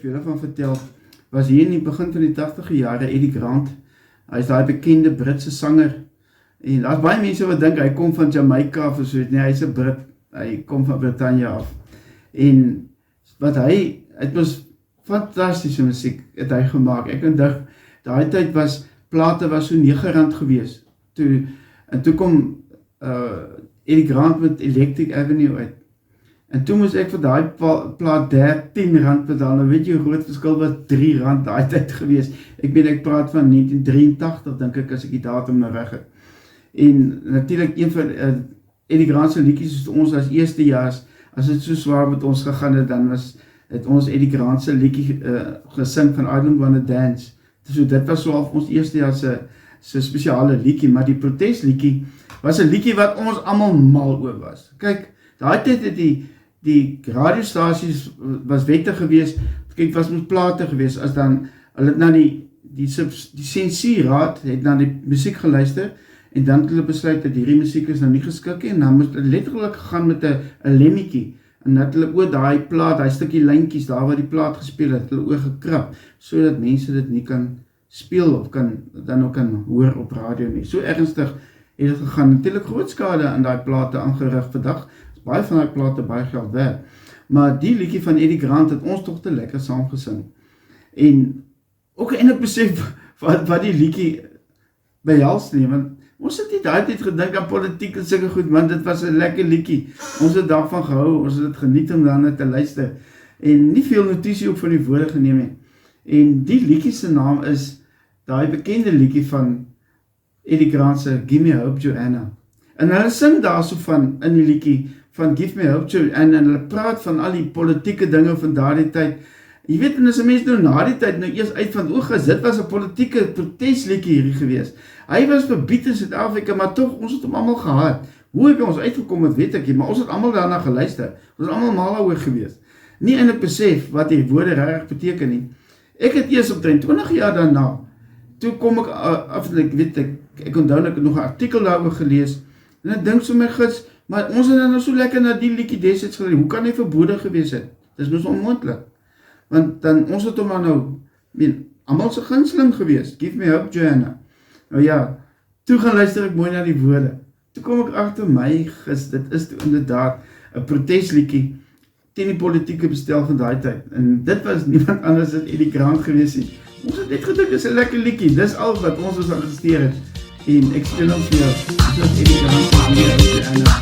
vir julle van vertel, was hier in die begin van die 80e jare Eddie Grant. Hy is daai bekende Britse sanger. En daar's baie mense wat dink hy kom van Jamaica of so, nee, hy's 'n Brit. Hy kom van Britannia af. En wat het was fantastiese musiek het hy gemaak. Ek dink daai tyd plate was so R9 gewees. Toe kom Eddie Grant met Electric Avenue uit. En toe moes ek vir daai plaat R13 betaal. Nou weet jy hoe groot verskil was, R3 daai tyd gewees. Ek praat van 1983, dink ek, as ek die datum nou reg het. En natuurlik een van Eddie Grant se liedjies is ons as eerstejaars, as dit so swaar met ons gegaan het, dan het ons Eddie Grant se liedjie gesing van I Don't Wanna Dance. So dit was so al ons eerstejaars se spesiale liedjie, maar die protesliedjie was 'n liedjie wat ons almal mal oor was. Kyk, daai tyd het die radiostasies was wette gewees, kyk, was ons plate gewees, as dan, hulle het na die sensuurraad het na die musiek geluister, en dan het hulle besluit dat hierdie musiek is nou nie geskik nie, en dan moest hulle letterlik gegaan met 'n lemmetjie, en dat hulle oor daai plaat, daai stukkie lyntjies, daar waar die plaat gespeel het, hulle oor gekrap, so dat mense dit nie kan speel, of dan ook kan hoor op radio nie. So ernstig het het gegaan, natuurlijk groot skade aan daai plate aangerig vandag, baie van die plate baie geld werd, maar die liedjie van Eddie Grant het ons toch te lekker saam gesing, en ook eintlik besef wat die liedjie behels nie, want ons het nie daai tyd gedink aan politiek en sulke goed, want dit was 'n lekker liedjie, ons het daarvan gehou, ons het geniet om daarna te luister, en nie veel notisie ook van die woorde geneem het, en die liedjie se naam is daai bekende liedjie van Eddie Grant se Give Me Hope Joanna, en hulle sing daar so van, in die liedjie, van Give Me Hope Joanna, en hulle praat van al die politieke dinge van daardie tyd, jy weet, en as 'n mens nou na die tyd nou eers uitvind, dit was 'n politieke protesliedjie hierdie gewees, hy was verbied in Suid-Afrika, maar toch, ons het hom almal gehad, hoe het ons uitgekom, het weet ek nie, maar ons het almal daarna geluister, ons het almal mal oor gewees, nie eintlik besef wat die woorde reg beteken nie, ek het eers op 20 jaar daarna, toe kom ek af, ek onthou ek het nog 'n artikel daaroor gelees, en ek dink so my gids, maar ons het dan nou so lekker na die liedjie destyds gelees, hoe kan hy verbode gewees het, dis mos onmoontlik, want dan, ons het hom nou, almal se gunsteling gewees, Give Me Hope Joanna, nou ja, toe gaan luister ek mooi na die woorde, toe kom ek agter my gis, dit is toe inderdaad, 'n protesliedjie, teen die politieke bestel van daai tyd, en dit was niemand anders as Eddie Grant gewees nie, ons het net gedink, dis 'n lekker liedjie, dis al wat ons aan gesteer het, en ek speel hom vir jou, soos Eddie Grant se Give Me Hope Joanna,